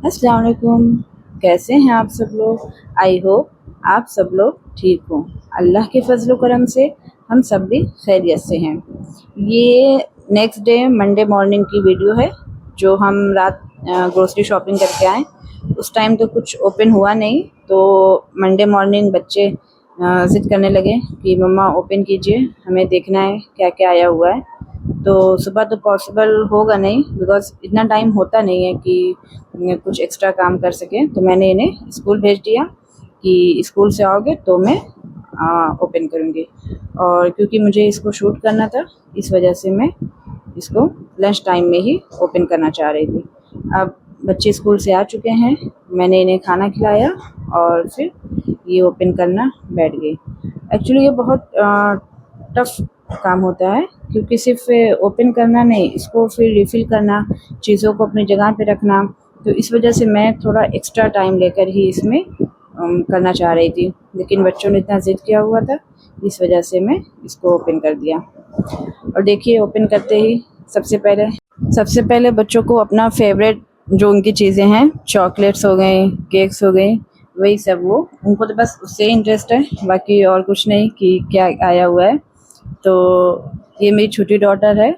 अस्सलाम वालेकुम। कैसे हैं आप सब लोग? आई होप आप सब लोग ठीक हो। अल्लाह के फजल करम से हम सब भी खैरियत से हैं। ये नेक्स्ट डे मंडे मॉर्निंग की वीडियो है, जो हम रात ग्रोसरी शॉपिंग करके आए। उस टाइम तो कुछ ओपन हुआ नहीं, तो मंडे मॉर्निंग बच्चे ज़िद करने लगे कि मम्मा ओपन कीजिए, हमें देखना है क्या क्या आया हुआ है। तो सुबह तो पॉसिबल होगा नहीं, बिकॉज़ इतना टाइम होता नहीं है कि कुछ एक्स्ट्रा काम कर सकें। तो मैंने इन्हें स्कूल भेज दिया कि स्कूल से आओगे तो मैं ओपन करूँगी। और क्योंकि मुझे इसको शूट करना था, इस वजह से मैं इसको लंच टाइम में ही ओपन करना चाह रही थी। अब बच्चे स्कूल से आ चुके हैं, मैंने इन्हें खाना खिलाया और फिर ये ओपन करना बैठ गई। एक्चुअली ये बहुत टफ काम होता है, क्योंकि सिर्फ ओपन करना नहीं, इसको फिर रिफ़िल करना, चीज़ों को अपनी जगह पे रखना। तो इस वजह से मैं थोड़ा एक्स्ट्रा टाइम लेकर ही इसमें करना चाह रही थी, लेकिन बच्चों ने इतना ज़िद किया हुआ था, इस वजह से मैं इसको ओपन कर दिया। और देखिए, ओपन करते ही सबसे पहले बच्चों को अपना फेवरेट जो उनकी चीज़ें हैं, चॉकलेट्स हो गई, केक्स हो गई, वही सब उनको तो बस उससे इंटरेस्ट है, बाकी और कुछ नहीं कि क्या आया हुआ है। तो ये मेरी छोटी डॉटर है,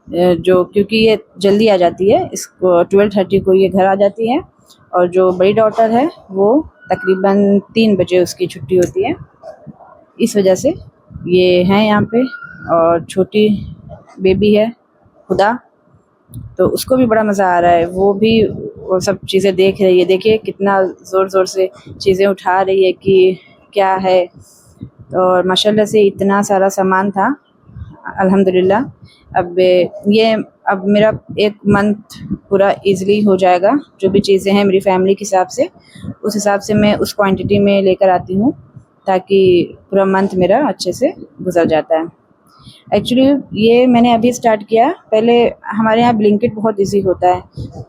जो क्योंकि ये जल्दी आ जाती है, इसको 12:30 को ये घर आ जाती है। और जो बड़ी डॉटर है वो तकरीबन 3 बजे उसकी छुट्टी होती है। इस वजह से ये हैं यहाँ पे। और छोटी बेबी है खुदा, तो उसको भी बड़ा मज़ा आ रहा है, वो भी वो सब चीज़ें देख रही है। देखिए कितना ज़ोर-ज़ोर से चीज़ें उठा रही है कि क्या है। और माशाल्लाह से इतना सारा सामान था, अल्हम्दुलिल्लाह। अब मेरा 1 मंथ पूरा ईज़िली हो जाएगा। जो भी चीज़ें हैं मेरी फैमिली के हिसाब से, उस हिसाब से मैं उस क्वांटिटी में लेकर आती हूँ, ताकि पूरा मंथ मेरा अच्छे से गुज़र जाता है। एक्चुअली ये मैंने अभी स्टार्ट किया, पहले हमारे यहाँ ब्लिंकिट बहुत ईज़ी होता है,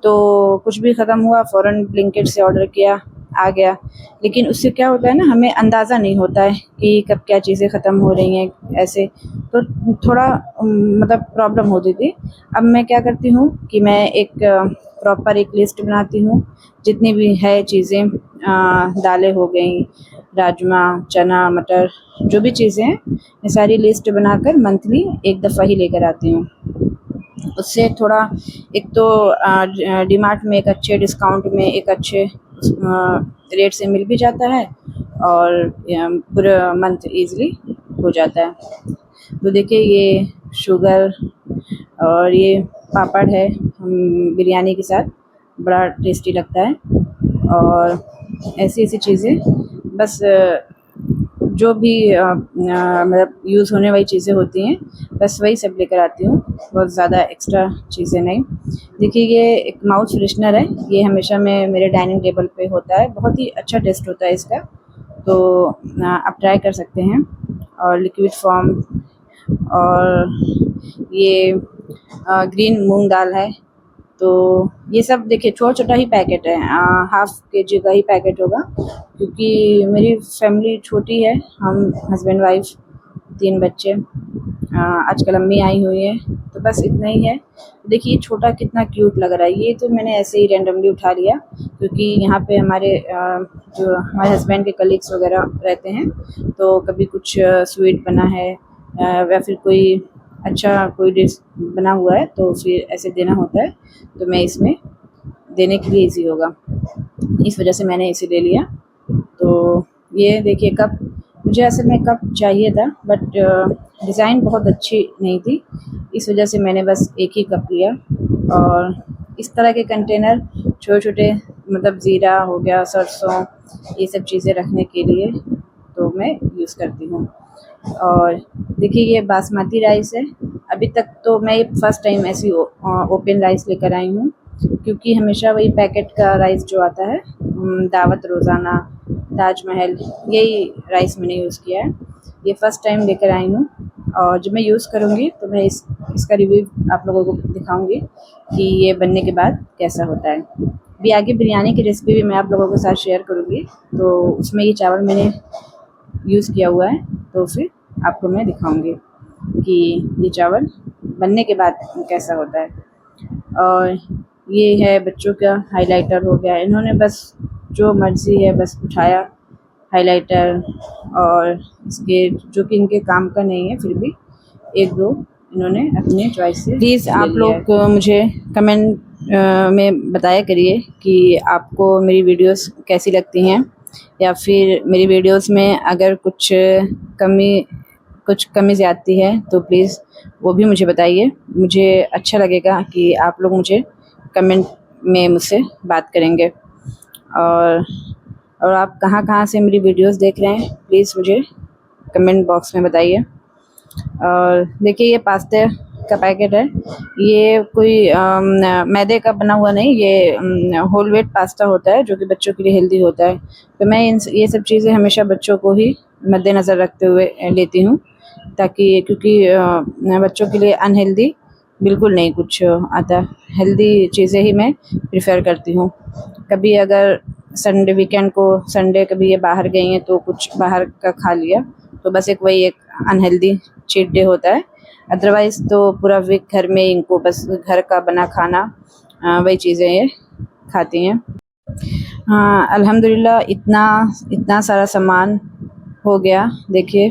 तो कुछ भी ख़त्म हुआ फ़ौरन ब्लिंकिट से ऑर्डर किया, आ गया। लेकिन उससे क्या होता है ना, हमें अंदाज़ा नहीं होता है कि कब क्या चीज़ें ख़त्म हो रही हैं, ऐसे तो थोड़ा मतलब प्रॉब्लम होती थी। अब मैं क्या करती हूँ कि मैं एक प्रॉपर एक लिस्ट बनाती हूँ, जितनी भी है चीज़ें, दालें हो गई, राजमा, चना, मटर, जो भी चीज़ें हैं, मैं सारी लिस्ट बनाकर मंथली एक दफ़ा ही लेकर आती हूँ। उससे थोड़ा एक तो डीमार्ट में एक अच्छे डिस्काउंट में एक अच्छे रेट से मिल भी जाता है, और पूरा मंथ ईज़िली हो जाता है। तो देखिए ये शुगर और ये पापड़ है, बिरयानी के साथ बड़ा टेस्टी लगता है। और ऐसी-ऐसी चीज़ें, बस जो भी मतलब यूज़ होने वाली चीज़ें होती हैं, बस वही सब लेकर आती हूँ, बहुत ज़्यादा एक्स्ट्रा चीज़ें नहीं। देखिए ये एक माउथ फ्रेशनर है, ये हमेशा मेरे डाइनिंग टेबल पे होता है, बहुत ही अच्छा टेस्ट होता है इसका, तो आप ट्राई कर सकते हैं। और लिक्विड फॉर्म, और ये ग्रीन मूंग दाल है। तो ये सब देखिए छोटा-छोटा ही पैकेट है, हाफ़ केजी का ही पैकेट होगा, क्योंकि मेरी फैमिली छोटी है, हम हस्बैंड वाइफ़ 3 बच्चे, आजकल अम्मी आई हुई हैं, तो बस इतना ही है। देखिए ये छोटा कितना क्यूट लग रहा है, ये तो मैंने ऐसे ही रैंडमली उठा लिया, क्योंकि यहाँ पे जो हमारे हस्बैंड के कलीग्स वगैरह रहते हैं, तो कभी कुछ स्वीट बना है, या फिर कोई डिश बना हुआ है, तो फिर ऐसे देना होता है, तो मैं इसमें देने के लिए ईज़ी होगा, इस वजह से मैंने इसे ले लिया। तो ये देखिए कप, मुझे असल में कप चाहिए था, बट डिज़ाइन बहुत अच्छी नहीं थी, इस वजह से मैंने बस एक ही कप लिया। और इस तरह के कंटेनर छोटे-छोटे, मतलब ज़ीरा हो गया, सरसों, ये सब चीज़ें रखने के लिए तो मैं यूज़ करती हूँ। और देखिए ये बासमती राइस है, अभी तक तो मैं ये फर्स्ट टाइम ऐसी ओपन राइस लेकर आई हूँ, क्योंकि हमेशा वही पैकेट का राइस जो आता है, दावत रोज़ाना, ताजमहल, यही राइस मैंने यूज़ किया है। ये फ़र्स्ट टाइम लेकर आई हूँ, और जब मैं यूज़ करूँगी तो मैं इसका रिव्यू आप लोगों को दिखाऊँगी कि ये बनने के बाद कैसा होता है। भी आगे बिरयानी की रेसिपी भी मैं आप लोगों के साथ शेयर करूँगी। तो उसमें ये चावल मैंने यूज़ किया हुआ है, तो फिर आपको मैं दिखाऊँगी कि ये चावल बनने के बाद कैसा होता है। और ये है बच्चों का हाइलाइटर हो गया, इन्होंने बस जो मर्ज़ी है बस उठाया हाइलाइटर, और इसके जो कि इनके काम का नहीं है फिर भी एक दो इन्होंने अपने चॉइस से। प्लीज़ आप लोग मुझे कमेंट में बताया करिए कि आपको मेरी वीडियोस कैसी लगती हैं, या फिर मेरी वीडियोस में अगर कुछ कमी ज़्यादती है तो प्लीज़ वो भी मुझे बताइए। मुझे अच्छा लगेगा कि आप लोग मुझे कमेंट में मुझसे बात करेंगे। और आप कहाँ से मेरी वीडियोस देख रहे हैं प्लीज़ मुझे कमेंट बॉक्स में बताइए। और देखिए ये पास्ते का पैकेट है, ये कोई मैदे का बना हुआ नहीं, ये होल व्हीट पास्ता होता है जो कि बच्चों के लिए हेल्दी होता है। तो मैं ये सब चीज़ें हमेशा बच्चों को ही मद्देनज़र रखते हुए लेती हूँ, ताकि क्योंकि बच्चों के लिए अनहेल्दी बिल्कुल नहीं कुछ आता, हेल्दी चीज़ें ही मैं प्रेफर करती हूँ। कभी अगर संडे वीकेंड को संडे कभी ये बाहर गई हैं तो कुछ बाहर का खा लिया, तो बस एक वही एक अनहेल्दी चीट डे होता है। अदरवाइज़ तो पूरा वीक घर में इनको बस घर का बना खाना वही चीज़ें ये खाती हैं। हाँ अल्हम्दुलिल्लाह इतना सारा सामान हो गया। देखिए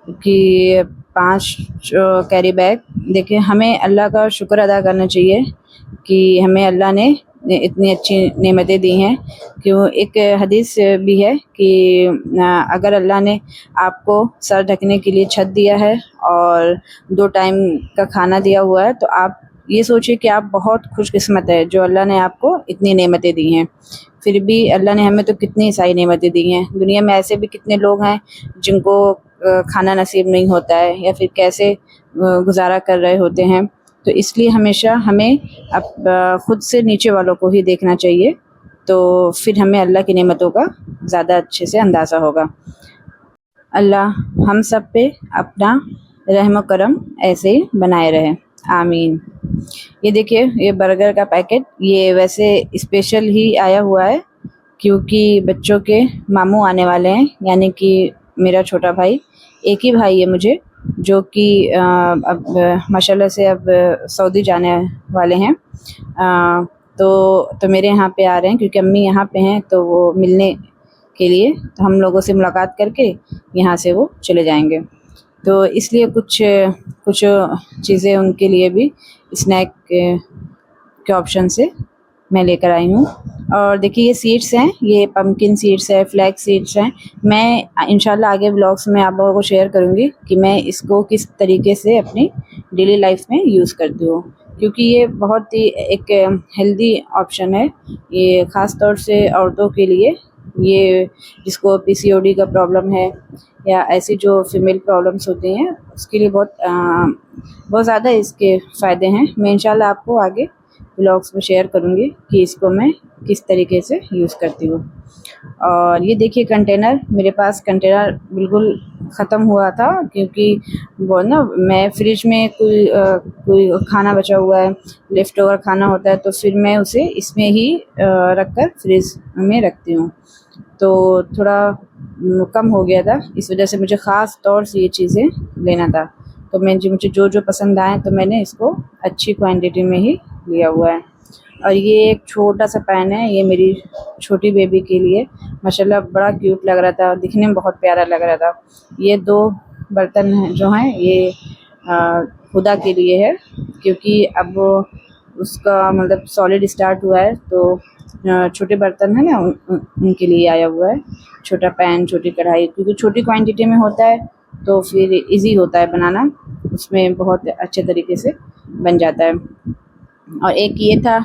कि 5 कैरी बैग। देखिए हमें अल्लाह का शुक्र अदा करना चाहिए कि हमें अल्लाह ने इतनी अच्छी नेमतें दी हैं। क्यों एक हदीस भी है कि अगर अल्लाह ने आपको सर ढकने के लिए छत दिया है और 2 टाइम का खाना दिया हुआ है, तो आप ये सोचिए कि आप बहुत खुशकिस्मत है जो अल्लाह ने आपको इतनी नेमतें दी हैं। फिर भी अल्लाह ने हमें तो कितनी सारी नेमतें दी हैं। दुनिया में ऐसे भी कितने लोग हैं जिनको खाना नसीब नहीं होता है या फिर कैसे गुज़ारा कर रहे होते हैं। तो इसलिए हमेशा हमें ख़ुद से नीचे वालों को ही देखना चाहिए, तो फिर हमें अल्लाह की नेमतों का ज़्यादा अच्छे से अंदाज़ा होगा। अल्लाह हम सब पे अपना रहम करम ऐसे ही बनाए रहे, आमीन। ये देखिए ये बर्गर का पैकेट, ये वैसे स्पेशल ही आया हुआ है क्योंकि बच्चों के मामू आने वाले हैं, यानी कि मेरा छोटा भाई, एक ही भाई है मुझे जो कि अब माशाल्लाह से अब सऊदी जाने वाले हैं। तो मेरे यहाँ पे आ रहे हैं क्योंकि अम्मी यहाँ पे हैं, तो वो मिलने के लिए, तो हम लोगों से मुलाकात करके यहाँ से वो चले जाएंगे। तो इसलिए कुछ चीज़ें उनके लिए भी स्नैक के ऑप्शन से मैं लेकर आई हूँ। और देखिए ये सीड्स हैं, ये पम्पकिन सीड्स है, फ्लैक्स सीड्स हैं। मैं इंशाल्लाह आगे व्लॉग्स में आप लोगों को शेयर करूँगी कि मैं इसको किस तरीके से अपनी डेली लाइफ में यूज़ करती हूँ, क्योंकि ये बहुत ही एक हेल्दी ऑप्शन है। ये ख़ास तौर से औरतों के लिए, ये जिसको पीसीओडी का प्रॉब्लम है या ऐसी जो फीमेल प्रॉब्लम्स होती हैं उसके लिए बहुत ज़्यादा इसके फ़ायदे हैं। मैं इंशाल्लाह आपको आगे व्लॉग्स में शेयर करूँगी कि इसको मैं किस तरीके से यूज़ करती हूँ। और ये देखिए कंटेनर, मेरे पास कंटेनर बिल्कुल ख़त्म हुआ था क्योंकि वो ना मैं फ्रिज में कोई खाना बचा हुआ है, लेफ़्ट ओवर खाना होता है, तो फिर मैं उसे इसमें ही रख कर फ्रिज में रखती हूँ। तो थोड़ा कम हो गया था, इस वजह से मुझे ख़ास तौर से ये चीज़ें लेना था। तो मुझे जो पसंद आए तो मैंने इसको अच्छी क्वांटिटी में ही लिया हुआ है। और ये एक छोटा सा पैन है, ये मेरी छोटी बेबी के लिए माशाल्लाह बड़ा क्यूट लग रहा था, दिखने में बहुत प्यारा लग रहा था। ये 2 बर्तन हैं जो हैं ये खुदा के लिए है, क्योंकि अब उसका मतलब सॉलिड स्टार्ट हुआ है, तो छोटे बर्तन है ना उनके लिए आया हुआ है। छोटा पैन, छोटी कढ़ाई, क्योंकि छोटी क्वांटिटी में होता है तो फिर इजी होता है बनाना, उसमें बहुत अच्छे तरीके से बन जाता है। और एक ये था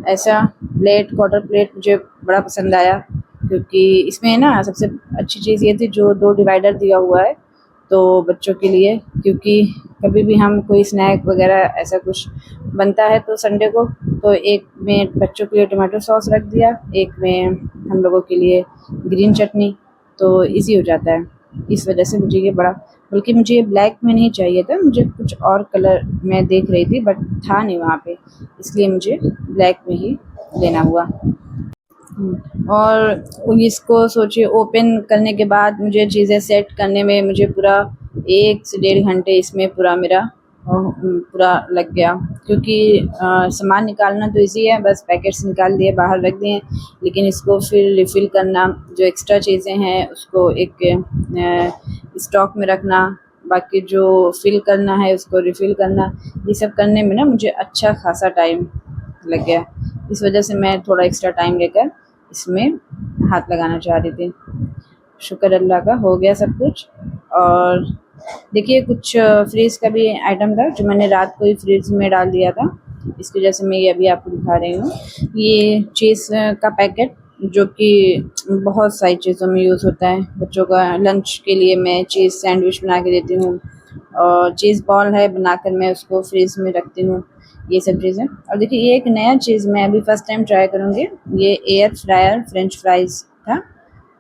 ऐसा प्लेट, क्वार्टर प्लेट, मुझे बड़ा पसंद आया क्योंकि इसमें ना सबसे अच्छी चीज़ ये थी जो 2 डिवाइडर दिया हुआ है तो बच्चों के लिए, क्योंकि कभी भी हम कोई स्नैक वगैरह ऐसा कुछ बनता है तो संडे को, तो एक में बच्चों के लिए टमाटो सॉस रख दिया, एक में हम लोगों के लिए ग्रीन चटनी, तो इजी हो जाता है। इस वजह से मुझे ये बड़ा, बल्कि मुझे ये ब्लैक में नहीं चाहिए था, मुझे कुछ और कलर मैं देख रही थी बट था नहीं वहाँ पे, इसलिए मुझे ब्लैक में ही लेना हुआ। और इसको सोचिए ओपन करने के बाद मुझे चीज़ें सेट करने में मुझे पूरा 1 से 1.5 घंटे इसमें पूरा मेरा पूरा लग गया, क्योंकि सामान निकालना तो ईज़ी है, बस पैकेट्स निकाल दिए बाहर रख दिए, लेकिन इसको फिर रिफ़िल करना, जो एक्स्ट्रा चीज़ें हैं उसको एक स्टॉक में रखना, बाकी जो फिल करना है उसको रिफ़िल करना, ये सब करने में ना मुझे अच्छा खासा टाइम लग गया। इस वजह से मैं थोड़ा एक्स्ट्रा टाइम लेकर इसमें हाथ लगाना चाह रही थी। शुक्र अल्लाह का हो गया सब कुछ। और देखिए कुछ फ्रीज़ का भी आइटम था जो मैंने रात को ही फ्रिज में डाल दिया था, इसकी वजह से मैं ये अभी आपको दिखा रही हूँ। ये चीज़ का पैकेट जो कि बहुत सारी चीज़ों में यूज़ होता है। बच्चों का लंच के लिए मैं चीज़ सैंडविच बना के देती हूँ, और चीज़ बॉल है बनाकर मैं उसको फ्रीज में रखती हूँ, ये सब चीज़ें। और देखिए ये एक नया चीज़ मैं अभी फर्स्ट टाइम ट्राई करूँगी, ये एयर फ्रायर फ्रेंच फ्राइज़ था,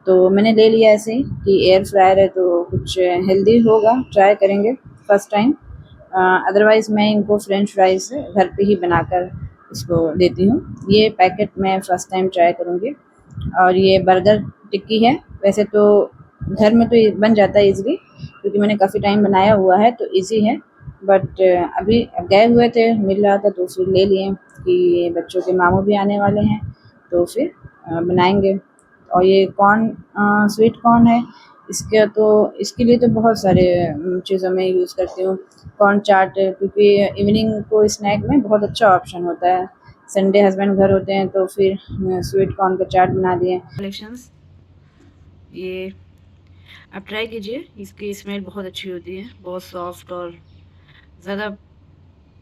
तो मैंने ले लिया ऐसे ही कि एयर फ्रायर है तो कुछ हेल्दी होगा, ट्राई करेंगे फर्स्ट टाइम। अदरवाइज़ मैं इनको फ्रेंच फ्राइज़ घर पे ही बनाकर इसको देती हूँ। ये पैकेट मैं फ़र्स्ट टाइम ट्राई करूँगी। और ये बर्गर टिक्की है, वैसे तो घर में तो ये बन जाता है ईज़िली, क्योंकि मैंने काफ़ी टाइम बनाया हुआ है तो ईज़ी है। बट अभी गए हुए थे, मिल रहा था तो फिर ले लिए कि बच्चों के मामू भी आने वाले हैं तो फिर बनाएँगे। और ये कॉर्न स्वीट कॉर्न है, इसके लिए तो बहुत सारे चीज़ों में यूज़ करती हूँ। कॉर्न चाट, क्योंकि इवनिंग को स्नैक में बहुत अच्छा ऑप्शन होता है। संडे हस्बैंड घर होते हैं तो फिर स्वीट कॉर्न का चाट बना दिए। कलेक्शंस ये आप ट्राई कीजिए, इसकी स्मेल बहुत अच्छी होती है, बहुत सॉफ्ट और ज़्यादा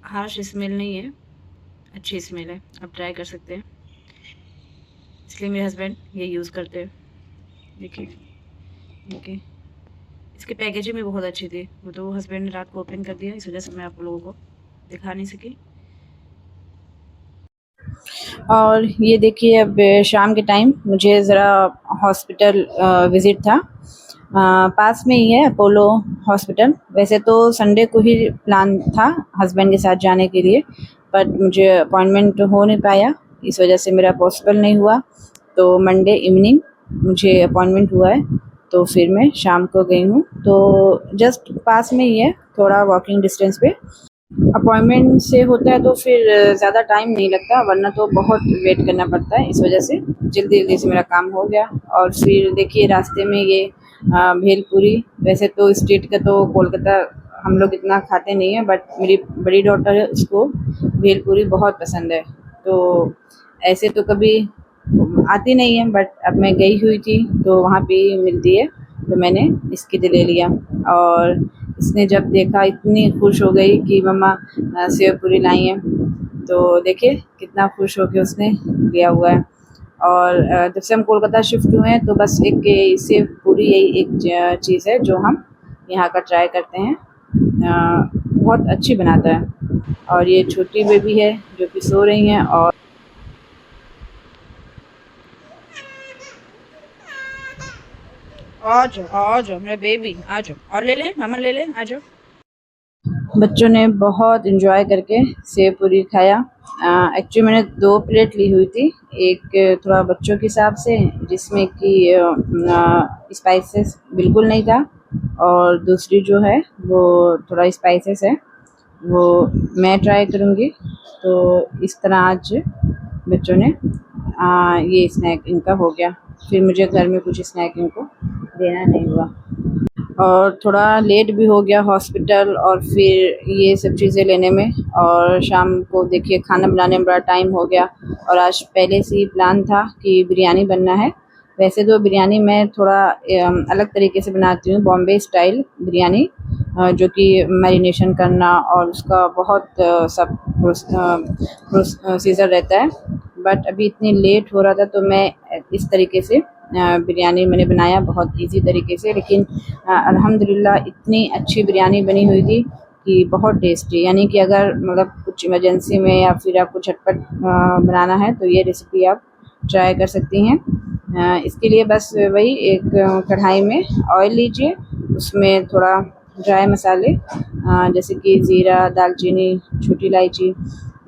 हार्श स्मेल नहीं है, अच्छी स्मेल है, आप ट्राई कर सकते हैं। इसलिए मेरे हस्बैंड ये यूज़ करते हैं। देखिए ओके, इसकी पैकेजिंग भी बहुत अच्छी थी, वो तो हस्बैंड ने रात को ओपन कर दिया, इस वजह से मैं आप लोगों को दिखा नहीं सकी। और ये देखिए अब शाम के टाइम मुझे ज़रा हॉस्पिटल विज़िट था, पास में ही है अपोलो हॉस्पिटल। वैसे तो संडे को ही प्लान था हस्बैंड के साथ जाने के लिए, बट मुझे अपॉइंटमेंट हो नहीं पाया, इस वजह से मेरा पॉसिबल नहीं हुआ। तो मंडे इवनिंग मुझे अपॉइंटमेंट हुआ है, तो फिर मैं शाम को गई हूँ। तो जस्ट पास में ही है, थोड़ा वॉकिंग डिस्टेंस पे। अपॉइंटमेंट से होता है तो फिर ज़्यादा टाइम नहीं लगता, वरना तो बहुत वेट करना पड़ता है, इस वजह से जल्दी-जल्दी से मेरा काम हो गया। और फिर देखिए रास्ते में ये भेलपूरी, वैसे तो स्ट्रीट का तो कोलकाता हम लोग इतना खाते नहीं हैं, बट मेरी बड़ी डॉटर है उसको भेलपूरी बहुत पसंद है। तो ऐसे तो कभी आती नहीं है, बट अब मैं गई हुई थी तो वहाँ पे ही मिलती है, तो मैंने इसके लिए ले लिया। और इसने जब देखा इतनी खुश हो गई कि मम्मा सेव पूरी लाई हैं, तो देखिए कितना खुश होके उसने लिया हुआ है। और जब से हम कोलकाता शिफ्ट हुए हैं तो बस एक ये सेव पूरी यही एक चीज़ है जो हम यहाँ का ट्राई करते हैं। बहुत अच्छी बनाता है। और ये छोटी बेबी है जो कि सो रही हैं। और आ जाओ मेरा बेबी, आ जाओ और ले ले, मामा ले ले, आ जाओ। बच्चों ने बहुत एंजॉय करके सेव पूरी खाया। एक्चुअली मैंने 2 प्लेट ली हुई थी, एक थोड़ा बच्चों के हिसाब से जिसमें कि स्पाइसेस बिल्कुल नहीं था, और दूसरी जो है वो थोड़ा स्पाइसेस है, वो मैं ट्राई करूँगी। तो इस तरह आज बच्चों ने ये स्नैक इनका हो गया, फिर मुझे घर में कुछ स्नैक इनको देना नहीं हुआ। और थोड़ा लेट भी हो गया हॉस्पिटल और फिर ये सब चीज़ें लेने में, और शाम को देखिए खाना बनाने में बड़ा टाइम हो गया। और आज पहले से ही प्लान था कि बिरयानी बनना है। वैसे तो बिरयानी मैं थोड़ा अलग तरीके से बनाती हूँ, बॉम्बे स्टाइल बिरयानी, जो कि मैरिनेशन करना और उसका बहुत सब प्रोसीजर रहता है। बट अभी इतनी लेट हो रहा था तो मैं इस तरीके से बिरयानी मैंने बनाया बहुत इजी तरीके से, लेकिन अल्हम्दुलिल्लाह इतनी अच्छी बिरयानी बनी हुई थी कि बहुत टेस्टी। यानी कि अगर मतलब कुछ इमरजेंसी में या फिर आपको झटपट बनाना है तो ये रेसिपी आप ट्राई कर सकती हैं। इसके लिए बस वही एक कढ़ाई में ऑयल लीजिए, उसमें थोड़ा ड्राई मसाले जैसे कि ज़ीरा, दालचीनी, छोटी इलायची,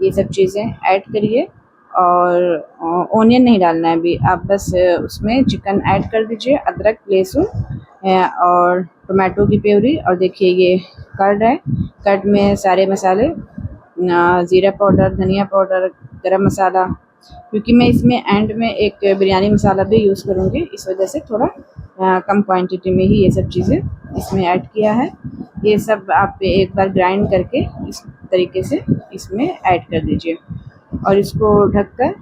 ये सब चीज़ें ऐड करिए। और ओनियन नहीं डालना है अभी, आप बस उसमें चिकन ऐड कर दीजिए, अदरक लहसुन और टोमेटो की प्यूरी। और देखिए ये कर्ड है, कर्ड में सारे मसाले, ज़ीरा पाउडर, धनिया पाउडर, गरम मसाला, क्योंकि मैं इसमें एंड में एक बिरयानी मसाला भी यूज़ करूँगी, इस वजह से थोड़ा कम क्वांटिटी में ही ये सब चीज़ें इसमें ऐड किया है। ये सब आप एक बार ग्राइंड करके इस तरीके से इसमें ऐड कर दीजिए और इसको ढककर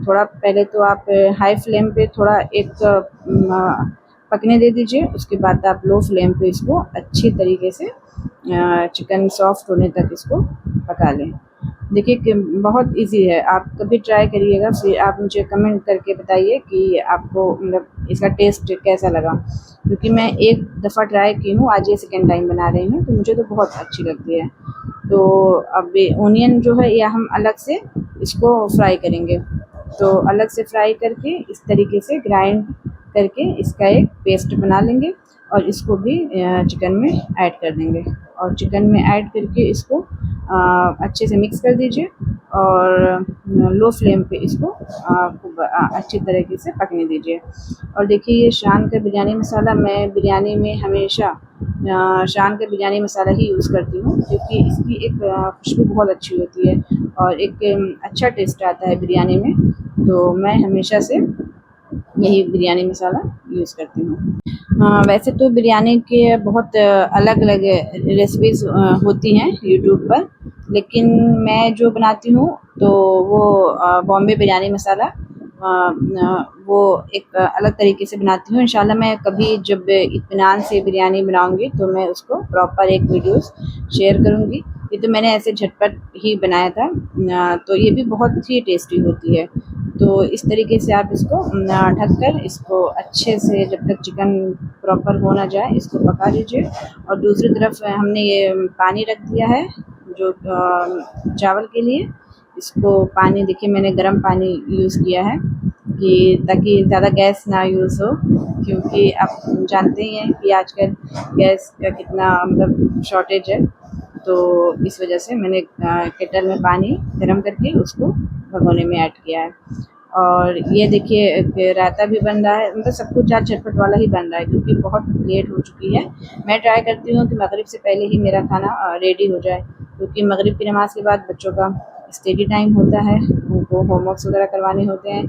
थोड़ा पहले तो आप हाई फ्लेम पे थोड़ा एक पकने दे दीजिए, उसके बाद आप लो फ्लेम पे इसको अच्छी तरीके से चिकन सॉफ्ट होने तक इसको पका लें। देखिए कि बहुत इजी है, आप कभी ट्राई करिएगा, फिर आप मुझे कमेंट करके बताइए कि आपको मतलब इसका टेस्ट कैसा लगा, क्योंकि मैं एक दफ़ा ट्राई की हूँ, आज ये सेकेंड टाइम बना रही हूँ, तो मुझे तो बहुत अच्छी लगती है। तो अब ओनियन जो है ये हम अलग से इसको फ्राई करेंगे, तो अलग से फ्राई करके इस तरीके से ग्राइंड करके इसका एक पेस्ट बना लेंगे और इसको भी चिकन में ऐड कर देंगे और चिकन में ऐड करके इसको अच्छे से मिक्स कर दीजिए और लो फ्लेम पे इसको खूब अच्छी तरीके से पकने दीजिए। और देखिए ये शान का बिरयानी मसाला, मैं बिरयानी में हमेशा शान का बिरयानी मसाला ही यूज़ करती हूँ, क्योंकि इसकी एक खुशबू बहुत अच्छी होती है और एक अच्छा टेस्ट आता है बिरयानी में, तो मैं हमेशा से यही बिरयानी मसाला यूज़ करती हूँ। वैसे तो बिरयानी के बहुत अलग अलग रेसिपीज़ होती हैं यूट्यूब पर, लेकिन मैं जो बनाती हूँ तो वो बॉम्बे बिरयानी मसाला वो एक अलग तरीके से बनाती हूँ। इंशाल्लाह मैं कभी जब इत्मीनान से बिरयानी बनाऊँगी तो मैं उसको प्रॉपर एक वीडियोस शेयर करूँगी। ये तो मैंने ऐसे झटपट ही बनाया था, तो ये भी बहुत ही टेस्टी होती है। तो इस तरीके से आप इसको ढककर इसको अच्छे से जब तक चिकन प्रॉपर हो ना जाए इसको पका लीजिए। और दूसरी तरफ हमने ये पानी रख दिया है जो चावल के लिए, इसको पानी देखिए मैंने गर्म पानी यूज़ किया है कि ताकि ज़्यादा गैस ना यूज़ हो, क्योंकि आप जानते ही हैं कि आजकल गैस का कितना मतलब शॉर्टेज है, तो इस वजह से मैंने केटल में पानी गर्म करके उसको भगोने में ऐड किया है। और ये देखिए रायता भी बन रहा है, मतलब सब कुछ आज झटपट वाला ही बन रहा है क्योंकि बहुत लेट हो चुकी है। मैं ट्राई करती हूँ कि मगरिब से पहले ही मेरा खाना रेडी हो जाए, क्योंकि मगरिब की नमाज़ के बाद बच्चों का स्टडी टाइम होता है, उनको होमवर्क्स वगैरह करवाने होते हैं,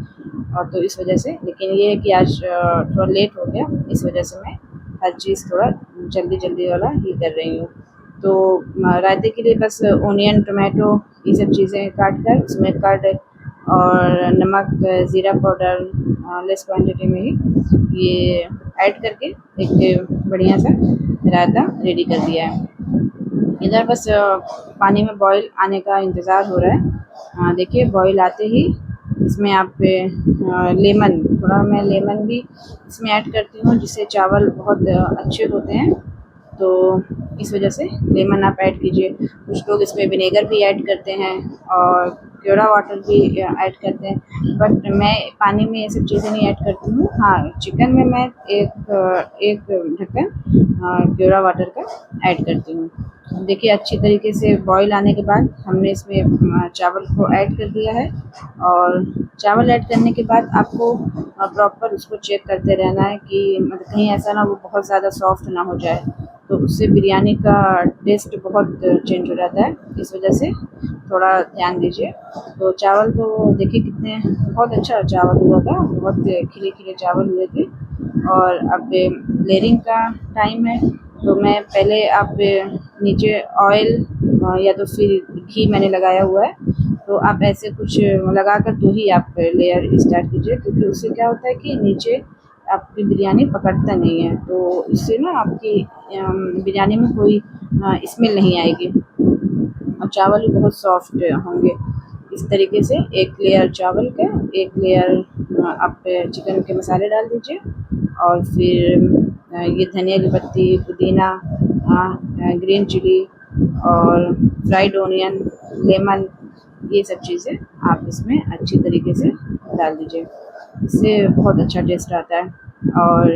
और तो इस वजह से। लेकिन ये है कि आज थोड़ा लेट हो गया, इस वजह से मैं हर चीज़ थोड़ा जल्दी जल्दी वाला ही कर रही हूँ। तो रायते के लिए बस ओनियन, टोमेटो ये सब चीज़ें काट कर उसमें कर्ड और नमक, ज़ीरा पाउडर लेस क्वांटिटी में ही ये ऐड करके एक बढ़िया सा रायता रेडी कर दिया है। इधर बस पानी में बॉईल आने का इंतज़ार हो रहा है। देखिए बॉईल आते ही इसमें आप लेमन, थोड़ा मैं लेमन भी इसमें ऐड करती हूँ जिससे चावल बहुत अच्छे होते हैं, तो इस वजह से लेमन आप ऐड कीजिए। कुछ लोग इसमें विनेगर भी ऐड करते हैं और केवड़ा वाटर भी ऐड करते हैं, बट मैं पानी में ये सब चीज़ें नहीं ऐड करती हूँ। हाँ, चिकन में मैं एक ढक्कन केवड़ा वाटर का ऐड करती हूँ। देखिए अच्छी तरीके से बॉईल आने के बाद हमने इसमें चावल को ऐड कर दिया है, और चावल ऐड करने के बाद आपको प्रॉपर उसको चेक करते रहना है कि मतलब कहीं ऐसा ना वो बहुत ज़्यादा सॉफ्ट ना हो जाए, तो उससे बिरयानी का टेस्ट बहुत चेंज हो जाता है, इस वजह से थोड़ा ध्यान दीजिए। तो चावल तो देखिए कितने बहुत अच्छा चावल हुआ था, बहुत खिले खिले चावल हुए थे। और अब लेयरिंग का टाइम है, तो मैं पहले आप नीचे ऑयल या तो फिर घी मैंने लगाया हुआ है, तो आप ऐसे कुछ लगाकर तो ही आप लेयर स्टार्ट कीजिए, क्योंकि उससे क्या होता है कि नीचे आपकी बिरयानी पकड़ता नहीं है, तो इससे ना आपकी बिरयानी में कोई स्मेल नहीं आएगी और चावल भी बहुत सॉफ्ट होंगे। इस तरीके से एक लेयर चावल का, एक लेयर आप चिकन के मसाले डाल दीजिए, और फिर ये धनिया की पत्ती, पुदीना, ग्रीन चिली और फ्राइड ऑनियन, लेमन, ये सब चीज़ें आप इसमें अच्छी तरीके से डाल दीजिए, इससे बहुत अच्छा टेस्ट आता है। और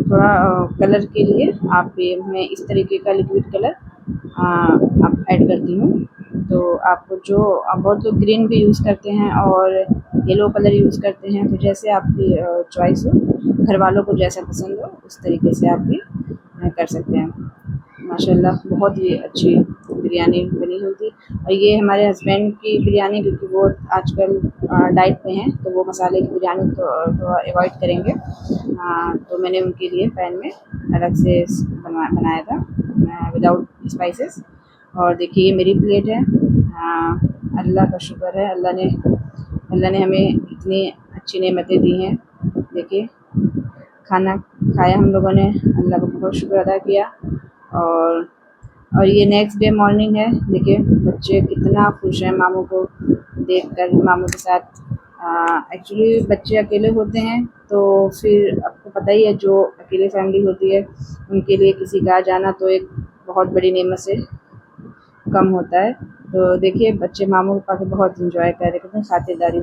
थोड़ा कलर के लिए आप मैं इस तरीके का लिक्विड कलर आप ऐड करती हूँ, तो आपको जो बहुत लोग ग्रीन भी यूज़ करते हैं और येलो कलर यूज़ करते हैं, तो जैसे आपकी चॉइस हो, घर वालों को जैसा पसंद हो उस तरीके से आप भी कर सकते हैं। माशाल्लाह बहुत ही अच्छी बिरयानी बनी हुई थी। और ये हमारे हस्बैंड की बिरयानी, क्योंकि वो आजकल डाइट पे हैं, तो वो मसाले की बिरयानी तो थोड़ा अवॉइड करेंगे। तो मैंने उनके लिए पैन में अलग से बनाया था विदाउट स्पाइसेस। और देखिए ये मेरी प्लेट है। अल्लाह का शुक्र है, अल्लाह ने हमें इतनी अच्छी नेमतें दी हैं। देखिए खाना खाया हम लोगों ने, अल्लाह का बहुत शुक्र अदा किया। और ये नेक्स्ट डे मॉर्निंग है। देखिए बच्चे कितना खुश हैं मामू को देखकर, मामू के साथ। एक्चुअली बच्चे अकेले होते हैं तो फिर आपको पता ही है, जो अकेले फैमिली होती है उनके लिए किसी का आ जाना तो एक बहुत बड़ी नेमत से कम होता है। तो देखिए बच्चे मामू के पास बहुत इंजॉय कर रहे थे, खातिरदारी